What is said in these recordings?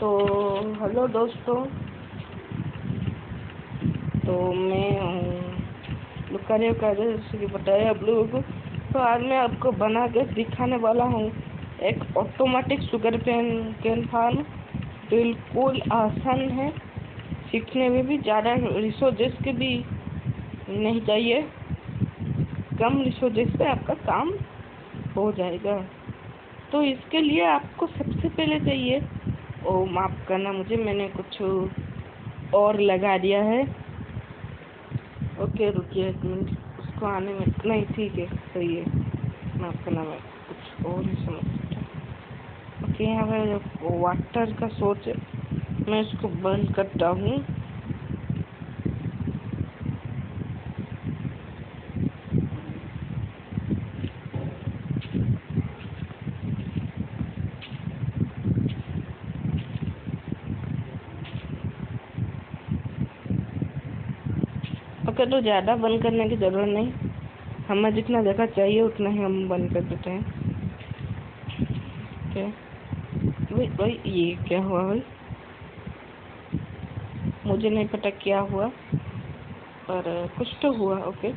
तो हेलो दोस्तों, तो मैं लुकारियो का जैसे बताया आप लोगों को। तो आज मैं आपको बना के दिखाने वाला हूँ एक ऑटोमेटिक शुगर केन फार्म। बिल्कुल आसान है, सीखने में भी ज़्यादा रिसोर्सेज के भी नहीं चाहिए, कम रिसोर्सेज से आपका काम हो जाएगा। तो इसके लिए आपको सबसे पहले चाहिए, ओ माफ़ करना मुझे, मैंने कुछ और लगा दिया है। ओके रुकिए एक मिनट, उसको आने में नहीं, ठीक है सही है, माफ़ करना मैं कुछ और ही समझ सकता। ओके, यहाँ पर वाटर का सोर्स है, मैं इसको बंद करता हूँ। ओके, तो ज़्यादा बंद करने की ज़रूरत नहीं, हमें जितना जगह चाहिए उतना ही हम बंद कर देते हैं। ओके भाई ये क्या हुआ भाई, मुझे नहीं पता क्या हुआ, पर कुछ तो हुआ। ओके,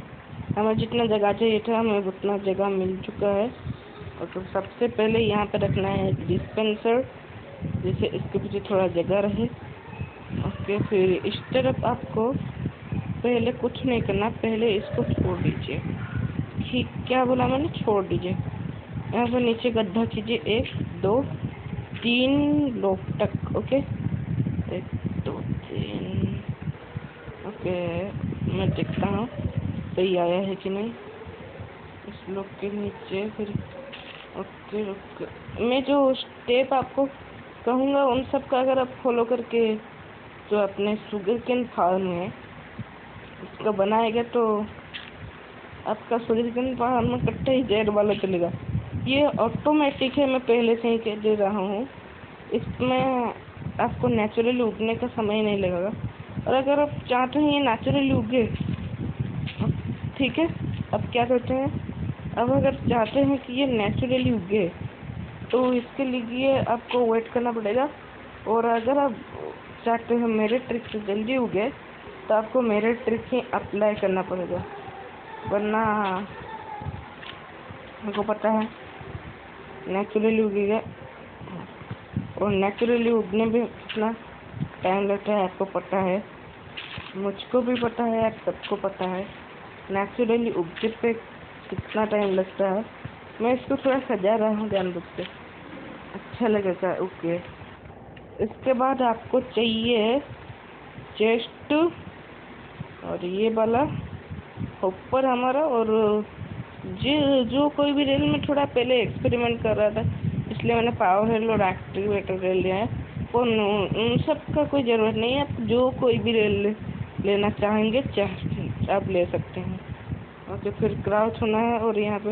हमें जितना जगह चाहिए था हमें उतना जगह मिल चुका है। और तो सबसे पहले यहाँ पे रखना है डिस्पेंसर, जिससे इसके पीछे थोड़ा जगह रहे। ओके, फिर इस तरफ आपको पहले कुछ नहीं करना, पहले इसको छोड़ दीजिए। ठीक, क्या बोला मैंने, छोड़ दीजिए। यहाँ पर नीचे गड्ढा कीजिए 1 2 3 ब्लॉक तक। ओके 1 2 3। ओके, मैं देखता हूँ सही आया है कि नहीं इस ब्लॉक के नीचे। फिर ओके ओके, मैं जो स्टेप आपको कहूँगा उन सब का अगर आप फॉलो करके जो अपने शुगर केन फार्म है उसका बनाएगा तो आपका शुगर केन फार्म में कट्टा ही जेड वाला चलेगा। ये ऑटोमेटिक है, मैं पहले से ही कह दे रहा हूँ, इसमें आपको नेचुरली उगने का समय नहीं लगेगा। और अगर आप चाहते हैं ये नेचुरली उगे, ठीक है, अब क्या करते हैं, अब अगर चाहते हैं कि ये नेचुरली उगे तो इसके लिए आपको वेट करना पड़ेगा। और अगर आप चाहते हैं मेरे ट्रिक से जल्दी उगे तो आपको मेरे ट्रिक ही अप्लाई करना पड़ेगा, वरना मेरे को पता है नेचुरली उगेगा। और नेचुरली उगने में कितना टाइम लगता है आपको पता है, मुझको भी पता है, आप सबको पता है नेचुरली उगने पे कितना टाइम लगता है। मैं इसको थोड़ा सजा रहा हूँ जानबूझ के, अच्छा लगेगा। ओके, इसके बाद आपको चाहिए चेस्ट और ये वाला ऊपर हमारा। और जो कोई भी रेल में थोड़ा पहले एक्सपेरिमेंट कर रहा था इसलिए मैंने पावर रेल और एक्टिवेटर रेल लिया है। और उन सब का कोई ज़रूरत नहीं है, आप जो कोई भी रेल लेना चाहेंगे आप ले सकते हैं। ओके, फिर क्राउच होना है और यहाँ पे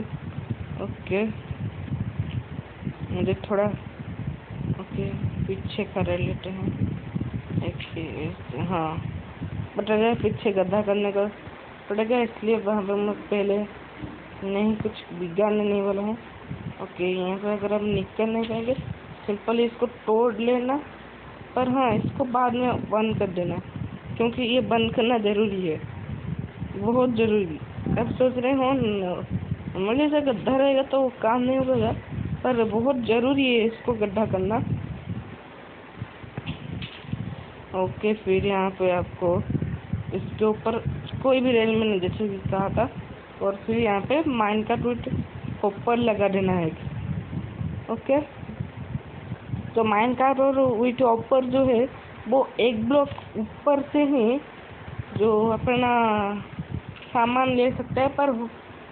ओके मुझे थोड़ा ओके पीछे का रेल लेते हैं एक, हाँ बट अगर पीछे गड्ढा करने का पड़ेगा इसलिए वहाँ पर मैं पहले नहीं कुछ बिगाड़ने नहीं वाला हूँ। ओके, यहाँ पे अगर आप निकल नहीं पाएंगे सिंपली इसको तोड़ लेना, पर हाँ इसको बाद में बंद कर देना क्योंकि ये बंद करना ज़रूरी है, बहुत ज़रूरी। अब सोच रहे हो नॉर्मली से गड्ढा रहेगा तो काम नहीं होगा, पर बहुत ज़रूरी है इसको गड्ढा करना। ओके, फिर यहाँ पे आपको इसके ऊपर कोई भी रेल मैंने जैसे कि कहा था, और फिर यहाँ पे माइन का टूट ऊपर लगा देना है। ओके, तो माइन कार्ट और विथ ऊपर जो है वो एक ब्लॉक ऊपर से ही जो अपना सामान ले सकता है, पर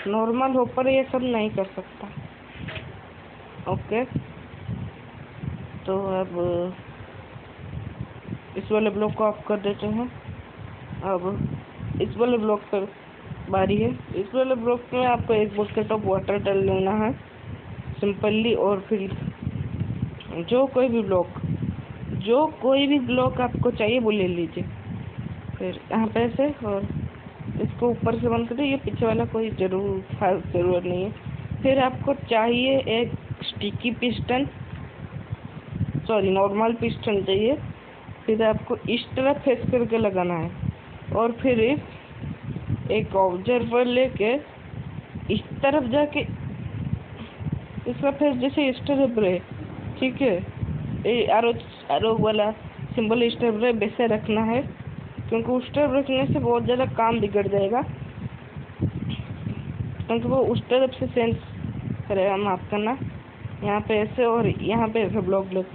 नॉर्मल ऊपर ये सब नहीं कर सकता। ओके, तो अब इस वाले ब्लॉक को ऑफ कर देते हैं। अब इस वाले ब्लॉक पर बारी है, इस वाले ब्लॉक में आपको एक बकेट ऑफ वाटर डाल लेना है सिंपली। और फिर जो कोई भी ब्लॉक आपको चाहिए वो ले लीजिए। फिर यहाँ पे से और इसको ऊपर से बंद करिए, ये पीछे वाला कोई ज़रूरत नहीं है। फिर आपको चाहिए एक sticky piston, sorry normal piston चाहिए। फिर आपको इस तरह फेस करके लगाना है और फिर एक ऑब्जर्वर लेके इस तरफ जाके इसका फेस जैसे इस तरफ रहे, ठीक है। ये आरो वाला सिंबल इस तरफ रहे वैसे रखना है, क्योंकि उस तरफ रखने से बहुत ज़्यादा काम बिगड़ जाएगा, क्योंकि वो उस तरफ से सेंस करेगा। माफ करना, यहाँ पे ऐसे और यहाँ पे ऐसे ब्लॉक लग,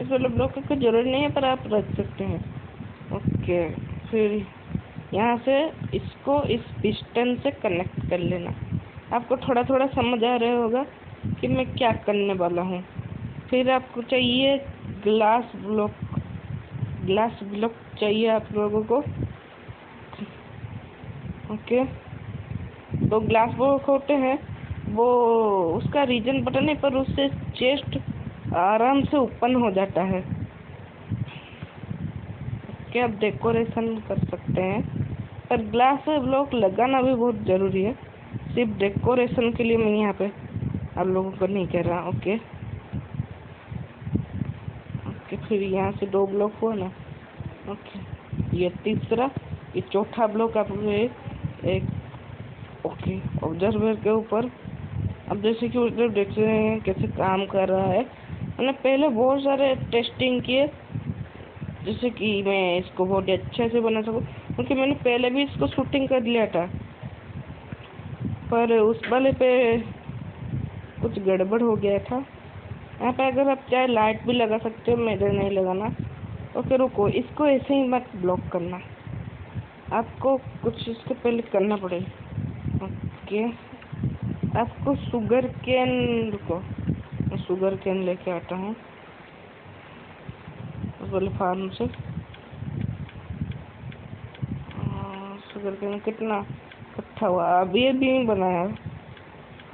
इस वाले ब्लॉक की कोई ज़रूरत नहीं है पर आप रख सकते हैं। ओके, फिर यहाँ से इसको इस पिस्टन से कनेक्ट कर लेना। आपको थोड़ा थोड़ा समझ आ रहा होगा कि मैं क्या करने वाला हूँ। फिर आपको चाहिए ग्लास ब्लॉक चाहिए आप लोगों को। ओके, तो ग्लास ब्लॉक होते हैं वो, उसका रीजन पता नहीं पर उससे चेस्ट आराम से ओपन हो जाता है। क्या आप डेकोरेशन कर सकते हैं, पर ग्लास ब्लॉक लगाना भी बहुत ज़रूरी है। सिर्फ डेकोरेशन के लिए मैं यहाँ पे आप लोगों को नहीं कह रहा। ओके, फिर यहाँ से 2 ब्लॉक हुआ ना। ओके, ये तीसरा, ये चौथा ब्लॉक आप एक ओके ऑब्जर्वर के ऊपर। अब जैसे कि उधर देख रहे हैं कैसे काम कर रहा है। मैंने पहले बहुत सारे टेस्टिंग किए जैसे कि मैं इसको बहुत अच्छे से बना सकूं, क्योंकि मैंने पहले भी इसको शूटिंग कर लिया था, पर उस वाले पे कुछ गड़बड़ हो गया था। यहाँ पे अगर आप चाहे लाइट भी लगा सकते हो, मेरे नहीं लगाना। ओके रुको, इसको ऐसे ही मत ब्लॉक करना, आपको कुछ इसके पहले करना पड़ेगा। ओके, आपको शुगर कैन, रुको मैं शुगर कैन लेके आता हूँ उस वाले फार्म से। शुगर कैन कितना इकट्ठा हुआ, अभी अभी बनाया।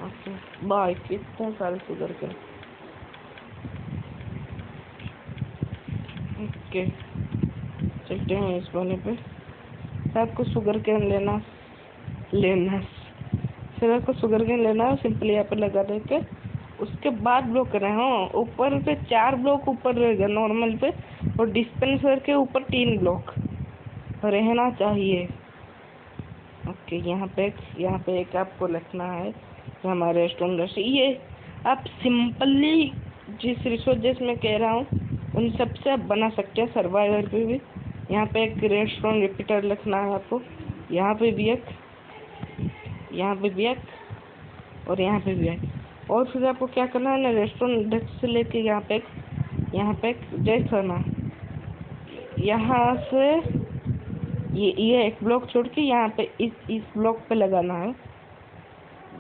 ओके बाय, कितने सारे शुगर कैन। ओके चलते हैं इस वाले पे। आपको शुगर कैन लेना फिर आपको शुगर कैन लेना, सिंपली यहाँ पे लगा देके उसके बाद ब्लॉक करना है। हाँ, ऊपर पे 4 ब्लॉक ऊपर रहेगा नॉर्मल पे, और डिस्पेंसर के ऊपर 3 ब्लॉक रहना चाहिए। ओके, यहाँ पे एक आपको लिखना है हमारे रेस्टोरेंट से। ये आप सिंपली जिस रिसोर्सेज में कह रहा हूँ उन सब से आप बना सकते हैं सर्वाइवर पे भी। यहाँ पे एक रेस्टोरेंट रिपीटर लिखना है आपको, यहाँ पे भी एक, यहाँ पे भी एक, और यहाँ पे भी एक। और फिर आपको क्या करना है ना, रेस्टोरेंट डेस्क से लेके यहाँ पे एक जैसा ना, यहाँ से ये एक ब्लॉक छोड़ के यहाँ पे इस ब्लॉक पे लगाना है।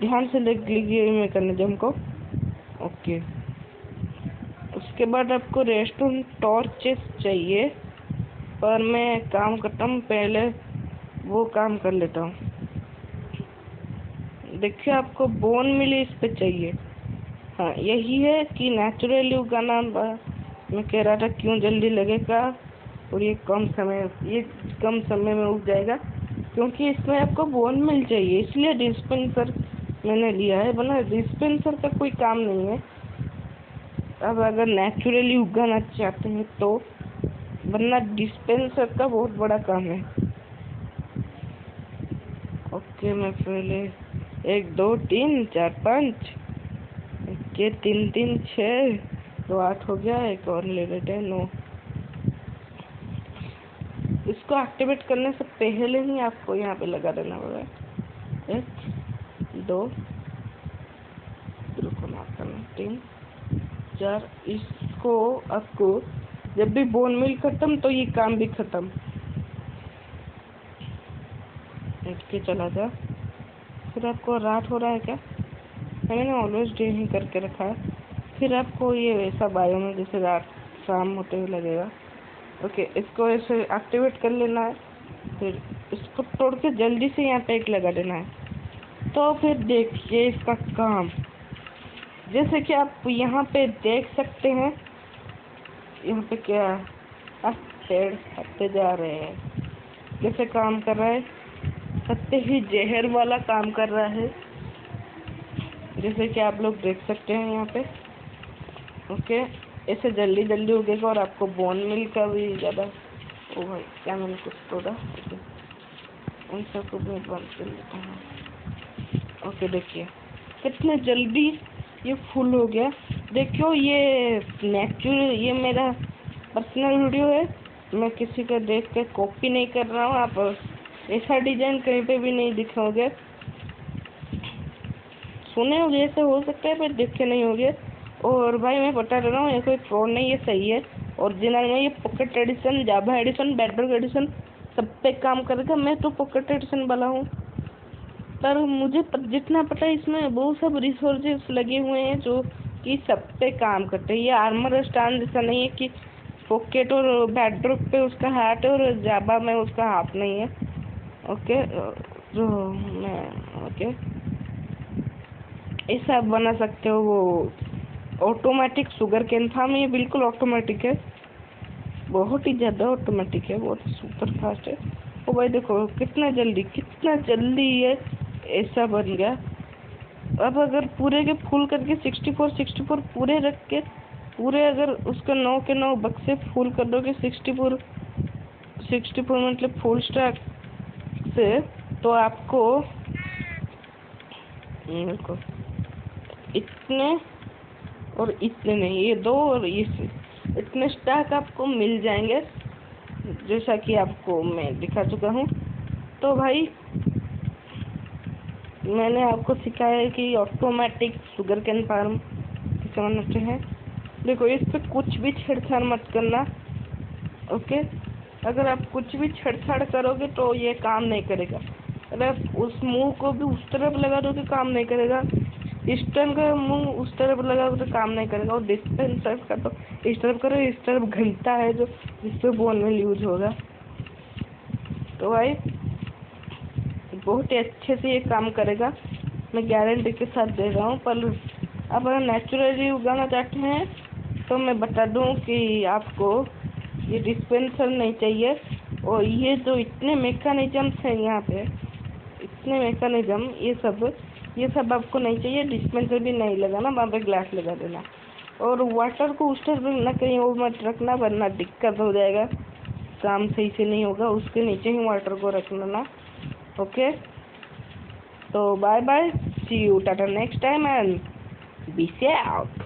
ध्यान से देख लीजिए मैकेनिज्म को। ओके, उसके बाद आपको रेस्टोरेंट टॉर्चेस चाहिए, पर मैं काम करता हूँ पहले वो काम कर लेता हूँ। देखिए आपको बोन मिल इस पे चाहिए। हाँ, यही है कि नेचुरली उगाना मैं कह रहा था क्यों जल्दी लगेगा, और ये कम समय में उग जाएगा, क्योंकि इसमें आपको बोन मिल चाहिए, इसलिए डिस्पेंसर मैंने लिया है, वरना डिस्पेंसर का कोई काम नहीं है। अब अगर नेचुरली उगाना चाहते हैं तो, वरना डिस्पेंसर का बहुत बड़ा काम है। ओके, मैं पहले 1 2 3 4 5 ये 3 3 6 तो 8 हो गया, एक और ले लेते हैं 9। इसको एक्टिवेट करने से पहले ही आपको यहाँ पे लगा देना होगा 1 2 3 4। इसको आपको जब भी बोन मिल खत्म तो ये काम भी खत्म। के चला जा। फिर आपको रात हो रहा है क्या, मैंने ऑलवेज डे ही करके रखा है। फिर आपको ये वैसा बायो में जैसे रात शाम होते हुए लगेगा। ओके, इसको ऐसे एक्टिवेट कर लेना है, फिर इसको तोड़ के जल्दी से यहाँ पे एक लगा देना है। तो फिर देखिए इसका काम, जैसे कि आप यहाँ पे देख सकते हैं, यहाँ पे क्या पेड़ हटते जा रहे हैं, कैसे काम कर रहा है, सत्य ही जहर वाला काम कर रहा है, जैसे कि आप लोग देख सकते हैं यहाँ पे। ओके, ऐसे जल्दी जल्दी उगेगा और आपको बोन मिल का भी ज़्यादा। ओ भाई क्या मैंने कुछ तोड़ा। ओके, उन सबको मैं बंद कर लेता हूँ। ओके देखिए कितने जल्दी ये फुल हो गया। देखियो ये नेचुरल, ये मेरा पर्सनल वीडियो है, मैं किसी का देख के कॉपी नहीं कर रहा हूँ। आप ऐसा डिजाइन कहीं पे भी नहीं दिखाओगे, सुने होगे ऐसे हो सकता है पर देखे नहीं होगे। और भाई मैं बता रहा हूँ, ये कोई फ्रॉड नहीं, ये सही है ओरिजिनल में। ये pocket edition, Java edition, bedrock edition सब पे काम करेगा। मैं तो पॉकेट एडिशन वाला हूँ, पर मुझे जितना पता है इसमें बहुत सब रिसोर्सेस लगे हुए हैं जो कि सब पे काम करते हैं। ये आर्मर स्टैंड जैसा नहीं है कि पॉकेट और बेडरॉक पे उसका हाथ है और जावा में उसका हाथ नहीं है। ओके, जो मैं ओके ऐसा आप बना सकते हो। वो ऑटोमेटिक शुगर कैन फार्म, ये बिल्कुल ऑटोमेटिक है, बहुत ही ज़्यादा ऑटोमेटिक है, बहुत सुपर फास्ट है। ओ भाई देखो कितना जल्दी ये ऐसा बन गया। अब अगर पूरे के फुल करके 64 पूरे रख के पूरे अगर उसका 9 के 9 बक्से फुल कर दोगे 64 मतलब फुल स्टैक से, तो आपको देखो इतने और इतने नहीं, ये दो और इतने स्टैक आपको मिल जाएंगे जैसा कि आपको मैं दिखा चुका हूँ। तो भाई मैंने आपको सिखाया है कि ऑटोमेटिक शुगर कैन फार्म कैसे बनाते हैं। देखो इस पे कुछ भी छेड़छाड़ मत करना। ओके, अगर आप कुछ भी छेड़छाड़ करोगे तो ये काम नहीं करेगा। अगर आप उस मुंह को भी उस तरफ लगा दोगे काम नहीं करेगा, इस तरफ का मुंह उस तरफ लगाओगे तो काम नहीं करेगा, और डिस्पेंसर का तो इस तरफ करो, इस तरफ घंटा है जो जिसपे बोन में यूज होगा। तो भाई बहुत ही अच्छे से ये काम करेगा, मैं गारंटी के साथ दे रहा हूँ। पर आप अगर नेचुरली उगाना चाहते हैं तो मैं बता दूं कि आपको ये डिस्पेंसर नहीं चाहिए, और ये जो इतने मैकेनिज्म्स हैं यहाँ पे, इतने मैकेनिज्म, ये सब आपको नहीं चाहिए। डिस्पेंसर भी नहीं लगाना, वहाँ पे ग्लास लगा देना, और वाटर को उस तरफ रखना, कहीं और मत रखना वरना दिक्कत हो जाएगा, काम सही से नहीं होगा। उसके नीचे ही वाटर को रखना ना। ओके, तो bye bye, see you, tata next time and बी से आउट।